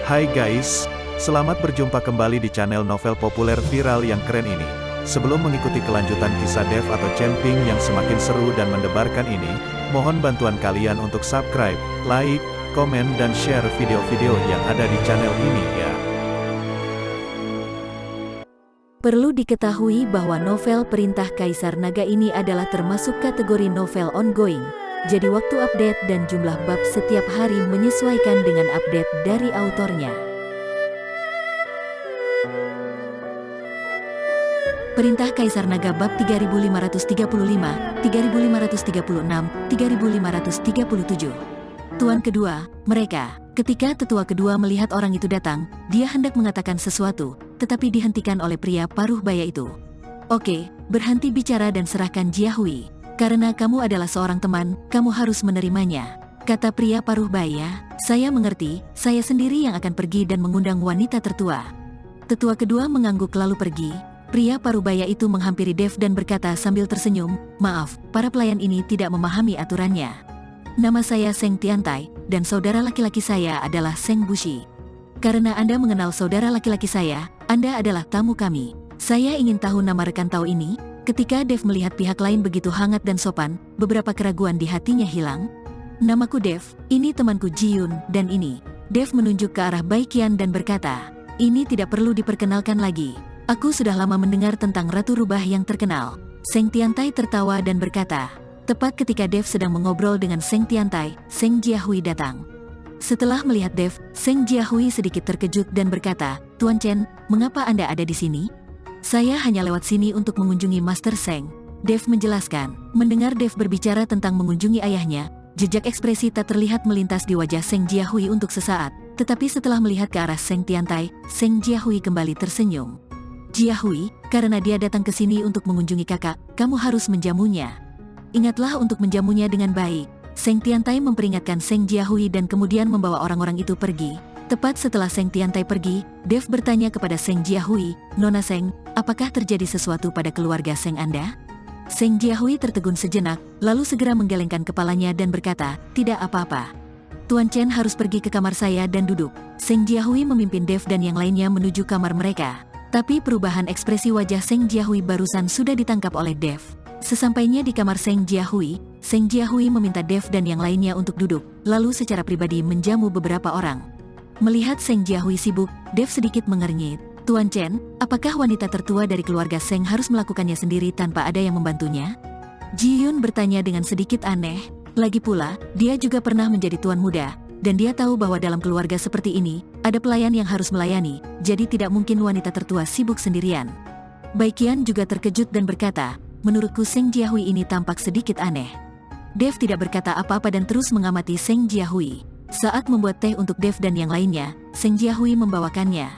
Hai guys, selamat berjumpa kembali di channel novel populer viral yang keren ini. Sebelum mengikuti kelanjutan kisah Dev atau Camping yang semakin seru dan mendebarkan ini, mohon bantuan kalian untuk subscribe, like, komen dan share video-video yang ada di channel ini ya. Perlu diketahui bahwa novel Perintah Kaisar Naga ini adalah termasuk kategori novel ongoing. Jadi waktu update dan jumlah bab setiap hari menyesuaikan dengan update dari autornya. Perintah Kaisar Naga bab 3535, 3536, 3537. Tuan kedua, mereka. Ketika tetua kedua melihat orang itu datang, dia hendak mengatakan sesuatu, tetapi dihentikan oleh pria paruh baya itu. Oke, berhenti bicara dan serahkan Jiahui. Karena kamu adalah seorang teman, kamu harus menerimanya. Kata pria paruh baya, saya mengerti, saya sendiri yang akan pergi dan mengundang wanita tertua. Tetua kedua mengangguk lalu pergi. Pria paruh baya itu menghampiri Dev dan berkata sambil tersenyum, maaf, para pelayan ini tidak memahami aturannya. Nama saya Seng Tiantai, dan saudara laki-laki saya adalah Seng Bushi. Karena Anda mengenal saudara laki-laki saya, Anda adalah tamu kami. Saya ingin tahu nama rekan tahu ini. Ketika Dev melihat pihak lain begitu hangat dan sopan, beberapa keraguan di hatinya hilang. Namaku Dev, ini temanku Jiyun, dan ini. Dev menunjuk ke arah Baikian dan berkata, ini tidak perlu diperkenalkan lagi. Aku sudah lama mendengar tentang Ratu Rubah yang terkenal. Seng Tiantai tertawa dan berkata, tepat ketika Dev sedang mengobrol dengan Seng Tiantai, Seng Jiahui datang. Setelah melihat Dev, Seng Jiahui sedikit terkejut dan berkata, Tuan Chen, mengapa Anda ada di sini? Saya hanya lewat sini untuk mengunjungi Master Seng. Dev menjelaskan. Mendengar Dev berbicara tentang mengunjungi ayahnya, jejak ekspresi tak terlihat melintas di wajah Seng Jiahui untuk sesaat, tetapi setelah melihat ke arah Seng Tiantai, Seng Jiahui kembali tersenyum. Jiahui, karena dia datang ke sini untuk mengunjungi kakak, kamu harus menjamunya. Ingatlah untuk menjamunya dengan baik. Seng Tiantai memperingatkan Seng Jiahui dan kemudian membawa orang-orang itu pergi. Tepat setelah Seng Tiantai pergi, Dev bertanya kepada Seng Jiahui, Nona Seng, apakah terjadi sesuatu pada keluarga Seng Anda? Seng Jiahui tertegun sejenak, lalu segera menggelengkan kepalanya dan berkata, tidak apa-apa. Tuan Chen harus pergi ke kamar saya dan duduk. Seng Jiahui memimpin Dev dan yang lainnya menuju kamar mereka. Tapi perubahan ekspresi wajah Seng Jiahui barusan sudah ditangkap oleh Dev. Sesampainya di kamar Seng Jiahui meminta Dev dan yang lainnya untuk duduk, lalu secara pribadi menjamu beberapa orang. Melihat Seng Jiahui sibuk, Dev sedikit mengernyit. Tuan Chen, apakah wanita tertua dari keluarga Seng harus melakukannya sendiri tanpa ada yang membantunya? Jiyun bertanya dengan sedikit aneh. Lagi pula, dia juga pernah menjadi tuan muda, dan dia tahu bahwa dalam keluarga seperti ini, ada pelayan yang harus melayani, jadi tidak mungkin wanita tertua sibuk sendirian. Baikian juga terkejut dan berkata, menurutku Seng Jiahui ini tampak sedikit aneh. Dev tidak berkata apa-apa dan terus mengamati Seng Jiahui. Saat membuat teh untuk Dev dan yang lainnya, Seng Jiahui membawakannya.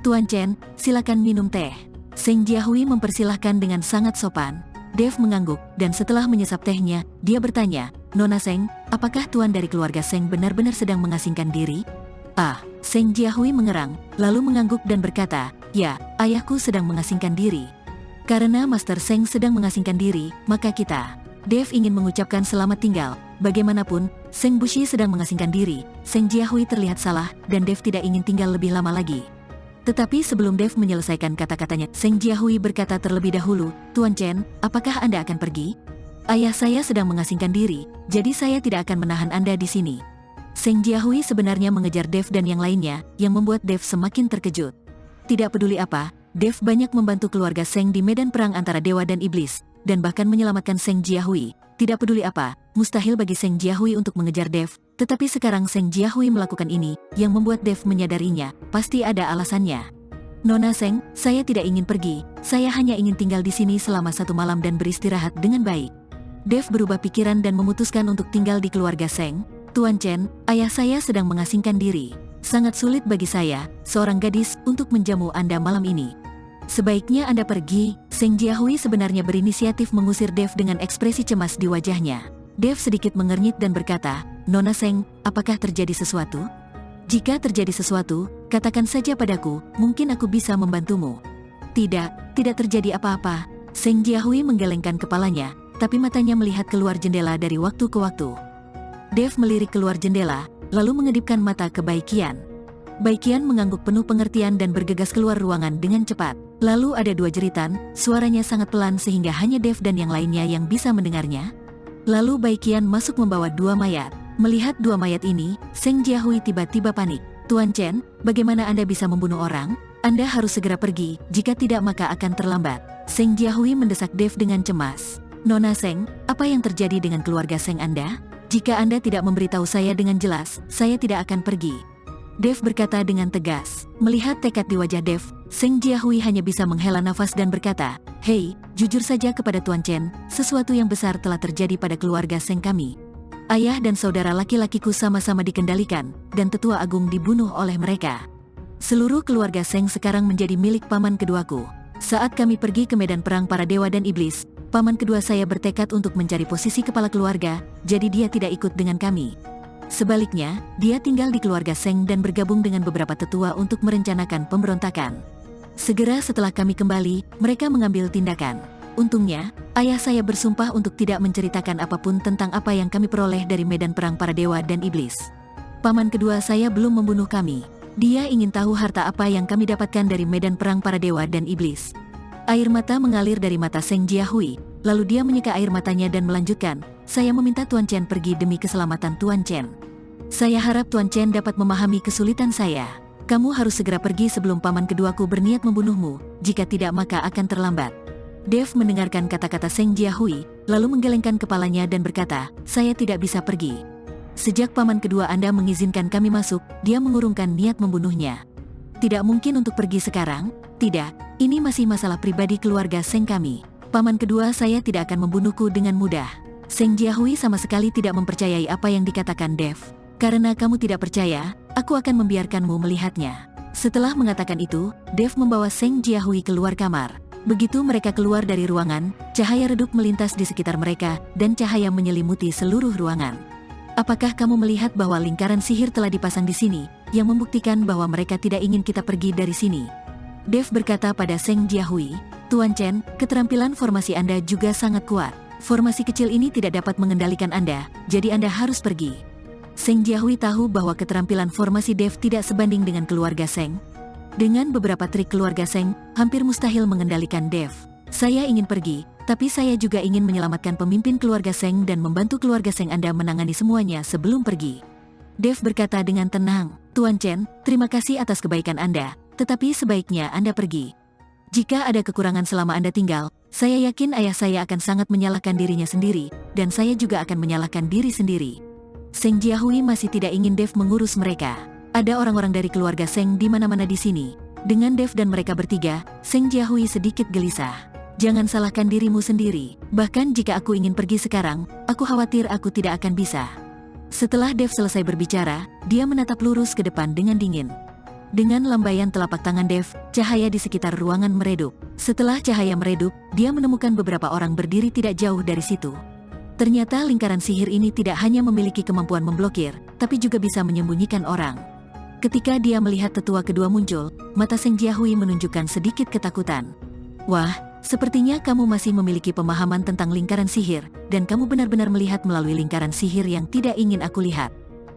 Tuan Chen, silakan minum teh. Seng Jiahui mempersilahkan dengan sangat sopan. Dev mengangguk, dan setelah menyesap tehnya, dia bertanya, Nona Seng, apakah tuan dari keluarga Seng benar-benar sedang mengasingkan diri? Seng Jiahui mengerang, lalu mengangguk dan berkata, ya, ayahku sedang mengasingkan diri. Karena Master Seng sedang mengasingkan diri, maka kita. Dev ingin mengucapkan selamat tinggal. Bagaimanapun, Seng Bushi sedang mengasingkan diri. Seng Jiahui terlihat salah, dan Dev tidak ingin tinggal lebih lama lagi. Tetapi sebelum Dev menyelesaikan kata-katanya, Seng Jiahui berkata terlebih dahulu, Tuan Chen, apakah Anda akan pergi? Ayah saya sedang mengasingkan diri, jadi saya tidak akan menahan Anda di sini. Seng Jiahui sebenarnya mengejar Dev dan yang lainnya, yang membuat Dev semakin terkejut. Tidak peduli apa, Dev banyak membantu keluarga Seng di medan perang antara dewa dan iblis, dan bahkan menyelamatkan Seng Jiahui. Tidak peduli apa, mustahil bagi Seng Jiahui untuk mengejar Dev, tetapi sekarang Seng Jiahui melakukan ini, yang membuat Dev menyadarinya, pasti ada alasannya. Nona Seng, saya tidak ingin pergi, saya hanya ingin tinggal di sini selama 1 malam dan beristirahat dengan baik. Dev berubah pikiran dan memutuskan untuk tinggal di keluarga Seng. Tuan Chen, ayah saya sedang mengasingkan diri. Sangat sulit bagi saya, seorang gadis, untuk menjamu Anda malam ini. Sebaiknya Anda pergi. Seng Jiahui sebenarnya berinisiatif mengusir Dev dengan ekspresi cemas di wajahnya. Dev sedikit mengernyit dan berkata, Nona Seng, apakah terjadi sesuatu? Jika terjadi sesuatu, katakan saja padaku, mungkin aku bisa membantumu. Tidak terjadi apa-apa. Seng Jiahui menggelengkan kepalanya, tapi matanya melihat keluar jendela dari waktu ke waktu. Dev melirik keluar jendela, lalu mengedipkan mata ke Baikian. Baikian mengangguk penuh pengertian dan bergegas keluar ruangan dengan cepat. Lalu ada dua jeritan, suaranya sangat pelan sehingga hanya Dev dan yang lainnya yang bisa mendengarnya. Lalu Baikian masuk membawa dua mayat. Melihat dua mayat ini, Seng Jiahui tiba-tiba panik. Tuan Chen, bagaimana Anda bisa membunuh orang? Anda harus segera pergi, jika tidak maka akan terlambat. Seng Jiahui mendesak Dev dengan cemas. Nona Seng, apa yang terjadi dengan keluarga Seng Anda? Jika Anda tidak memberitahu saya dengan jelas, saya tidak akan pergi. Dev berkata dengan tegas. Melihat tekad di wajah Dev, Seng Jiahui hanya bisa menghela nafas dan berkata, "Hei, jujur saja kepada Tuan Chen, sesuatu yang besar telah terjadi pada keluarga Seng kami. Ayah dan saudara laki-lakiku sama-sama dikendalikan, dan tetua agung dibunuh oleh mereka. Seluruh keluarga Seng sekarang menjadi milik paman keduaku. Saat kami pergi ke medan perang para dewa dan iblis, paman kedua saya bertekad untuk mencari posisi kepala keluarga, jadi dia tidak ikut dengan kami. Sebaliknya, dia tinggal di keluarga Seng dan bergabung dengan beberapa tetua untuk merencanakan pemberontakan. Segera setelah kami kembali, mereka mengambil tindakan. Untungnya, ayah saya bersumpah untuk tidak menceritakan apapun tentang apa yang kami peroleh dari medan perang para dewa dan iblis. Paman kedua saya belum membunuh kami. Dia ingin tahu harta apa yang kami dapatkan dari medan perang para dewa dan iblis." Air mata mengalir dari mata Seng Jiahui, lalu dia menyeka air matanya dan melanjutkan, "Saya meminta Tuan Chen pergi demi keselamatan Tuan Chen. Saya harap Tuan Chen dapat memahami kesulitan saya. Kamu harus segera pergi sebelum paman keduaku berniat membunuhmu, jika tidak maka akan terlambat." Dev mendengarkan kata-kata Seng Jiahui, lalu menggelengkan kepalanya dan berkata, "Saya tidak bisa pergi. Sejak paman kedua Anda mengizinkan kami masuk, dia mengurungkan niat membunuhnya. Tidak mungkin untuk pergi sekarang, tidak. Ini masih masalah pribadi keluarga Seng kami. Paman kedua saya tidak akan membunuhku dengan mudah." Seng Jiahui sama sekali tidak mempercayai apa yang dikatakan Dev. "Karena kamu tidak percaya, aku akan membiarkanmu melihatnya." Setelah mengatakan itu, Dev membawa Seng Jiahui keluar kamar. Begitu mereka keluar dari ruangan, cahaya redup melintas di sekitar mereka, dan cahaya menyelimuti seluruh ruangan. "Apakah kamu melihat bahwa lingkaran sihir telah dipasang di sini, yang membuktikan bahwa mereka tidak ingin kita pergi dari sini?" Dev berkata pada Seng Jiahui, "Tuan Chen, keterampilan formasi Anda juga sangat kuat. Formasi kecil ini tidak dapat mengendalikan Anda, jadi Anda harus pergi." Seng Jiahui tahu bahwa keterampilan formasi Dev tidak sebanding dengan keluarga Seng. Dengan beberapa trik keluarga Seng, hampir mustahil mengendalikan Dev. "Saya ingin pergi, tapi saya juga ingin menyelamatkan pemimpin keluarga Seng dan membantu keluarga Seng Anda menangani semuanya sebelum pergi." Dev berkata dengan tenang, "Tuan Chen, terima kasih atas kebaikan Anda. Tetapi sebaiknya Anda pergi. Jika ada kekurangan selama Anda tinggal, saya yakin ayah saya akan sangat menyalahkan dirinya sendiri, dan saya juga akan menyalahkan diri sendiri." Seng Jiahui masih tidak ingin Dev mengurus mereka. Ada orang-orang dari keluarga Seng di mana-mana di sini. Dengan Dev dan mereka bertiga, Seng Jiahui sedikit gelisah. "Jangan salahkan dirimu sendiri. Bahkan jika aku ingin pergi sekarang, aku khawatir aku tidak akan bisa." Setelah Dev selesai berbicara, dia menatap lurus ke depan dengan dingin. Dengan lambaian telapak tangan Dev, cahaya di sekitar ruangan meredup. Setelah cahaya meredup, dia menemukan beberapa orang berdiri tidak jauh dari situ. Ternyata lingkaran sihir ini tidak hanya memiliki kemampuan memblokir, tapi juga bisa menyembunyikan orang. Ketika dia melihat tetua kedua muncul, mata Seng Jiahui menunjukkan sedikit ketakutan. "Wah, sepertinya kamu masih memiliki pemahaman tentang lingkaran sihir, dan kamu benar-benar melihat melalui lingkaran sihir yang tidak ingin aku lihat.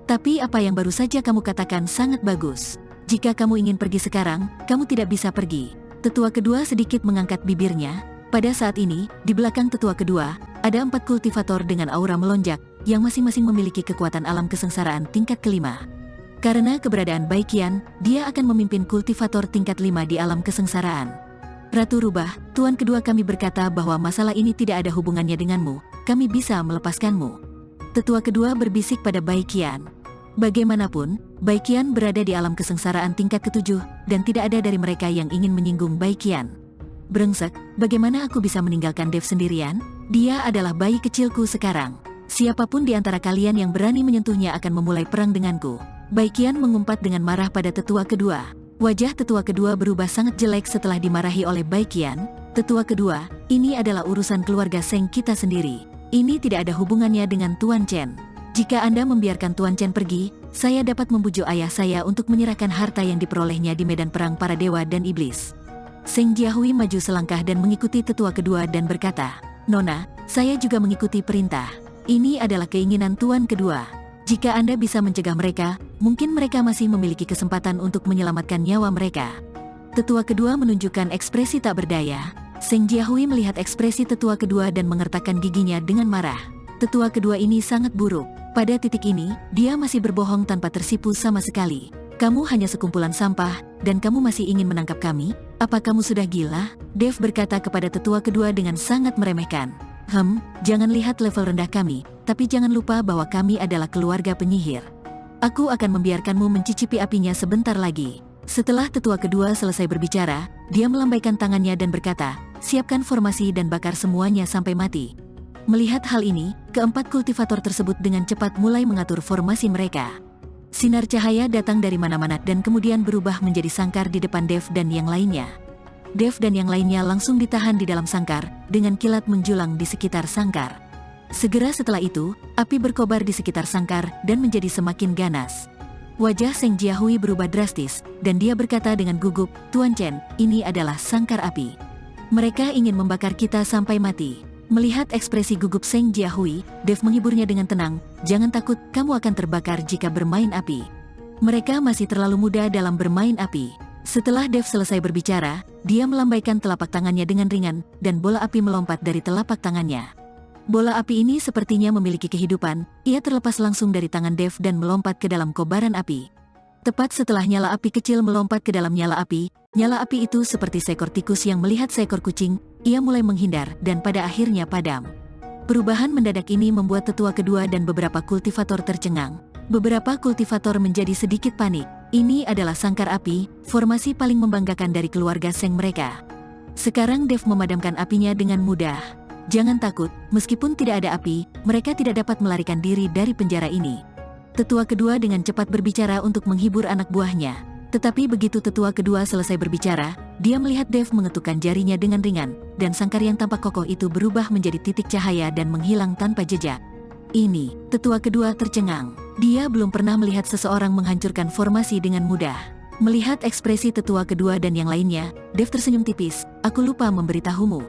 Tapi apa yang baru saja kamu katakan sangat bagus. Jika kamu ingin pergi sekarang, kamu tidak bisa pergi." Tetua kedua sedikit mengangkat bibirnya. Pada saat ini, di belakang tetua kedua, ada 4 kultivator dengan aura melonjak, yang masing-masing memiliki kekuatan alam kesengsaraan tingkat kelima. Karena keberadaan Baikian, dia akan memimpin kultivator tingkat 5 di alam kesengsaraan. "Ratu Rubah, tuan kedua kami berkata bahwa masalah ini tidak ada hubungannya denganmu, kami bisa melepaskanmu." Tetua kedua berbisik pada Baikian. Bagaimanapun, Baikian berada di alam kesengsaraan tingkat ke-7, dan tidak ada dari mereka yang ingin menyinggung Baikian. "Brengsek, bagaimana aku bisa meninggalkan Dev sendirian? Dia adalah bayi kecilku sekarang. Siapapun di antara kalian yang berani menyentuhnya akan memulai perang denganku." Baikian mengumpat dengan marah pada tetua kedua. Wajah tetua kedua berubah sangat jelek setelah dimarahi oleh Baikian. "Tetua kedua, ini adalah urusan keluarga Seng kita sendiri. Ini tidak ada hubungannya dengan Tuan Chen. Jika Anda membiarkan Tuan Chen pergi, saya dapat membujuk ayah saya untuk menyerahkan harta yang diperolehnya di medan perang para dewa dan iblis." Seng Jiahui maju selangkah dan mengikuti tetua kedua dan berkata, "Nona, saya juga mengikuti perintah. Ini adalah keinginan tuan kedua." Jika Anda bisa mencegah mereka, mungkin mereka masih memiliki kesempatan untuk menyelamatkan nyawa mereka. Tetua kedua menunjukkan ekspresi tak berdaya. Seng Jiahui melihat ekspresi tetua kedua dan mengertakkan giginya dengan marah. Tetua kedua ini sangat buruk. Pada titik ini, dia masih berbohong tanpa tersipu sama sekali. Kamu hanya sekumpulan sampah, dan kamu masih ingin menangkap kami? Apa kamu sudah gila? Dev berkata kepada tetua kedua dengan sangat meremehkan. Jangan lihat level rendah kami, tapi jangan lupa bahwa kami adalah keluarga penyihir. Aku akan membiarkanmu mencicipi apinya sebentar lagi. Setelah tetua kedua selesai berbicara, dia melambaikan tangannya dan berkata, siapkan formasi dan bakar semuanya sampai mati. Melihat hal ini, keempat kultivator tersebut dengan cepat mulai mengatur formasi mereka. Sinar cahaya datang dari mana-mana dan kemudian berubah menjadi sangkar di depan Dev dan yang lainnya. Dev dan yang lainnya langsung ditahan di dalam sangkar, dengan kilat menjulang di sekitar sangkar. Segera setelah itu, api berkobar di sekitar sangkar dan menjadi semakin ganas. Wajah Seng Jiahui berubah drastis, dan dia berkata dengan gugup, Tuan Chen, ini adalah sangkar api. Mereka ingin membakar kita sampai mati. Melihat ekspresi gugup Seng Jiahui, Dev menghiburnya dengan tenang, jangan takut, kamu akan terbakar jika bermain api. Mereka masih terlalu muda dalam bermain api. Setelah Dev selesai berbicara, dia melambaikan telapak tangannya dengan ringan, dan bola api melompat dari telapak tangannya. Bola api ini sepertinya memiliki kehidupan, ia terlepas langsung dari tangan Dev dan melompat ke dalam kobaran api. Tepat setelah nyala api kecil melompat ke dalam nyala api itu seperti seekor tikus yang melihat seekor kucing, ia mulai menghindar dan pada akhirnya padam. Perubahan mendadak ini membuat tetua kedua dan beberapa kultivator tercengang. Beberapa kultivator menjadi sedikit panik. Ini adalah sangkar api, formasi paling membanggakan dari keluarga Seng mereka. Sekarang Dev memadamkan apinya dengan mudah. Jangan takut, meskipun tidak ada api, mereka tidak dapat melarikan diri dari penjara ini. Tetua kedua dengan cepat berbicara untuk menghibur anak buahnya. Tetapi begitu tetua kedua selesai berbicara, dia melihat Dev mengetukkan jarinya dengan ringan, dan sangkar yang tampak kokoh itu berubah menjadi titik cahaya dan menghilang tanpa jejak. Ini, tetua kedua tercengang. Dia belum pernah melihat seseorang menghancurkan formasi dengan mudah. Melihat ekspresi tetua kedua dan yang lainnya, Dev tersenyum tipis, aku lupa memberitahumu.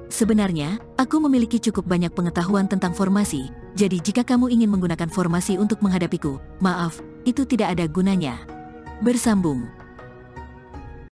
Sebenarnya, aku memiliki cukup banyak pengetahuan tentang formasi, jadi jika kamu ingin menggunakan formasi untuk menghadapiku, maaf, itu tidak ada gunanya. Bersambung.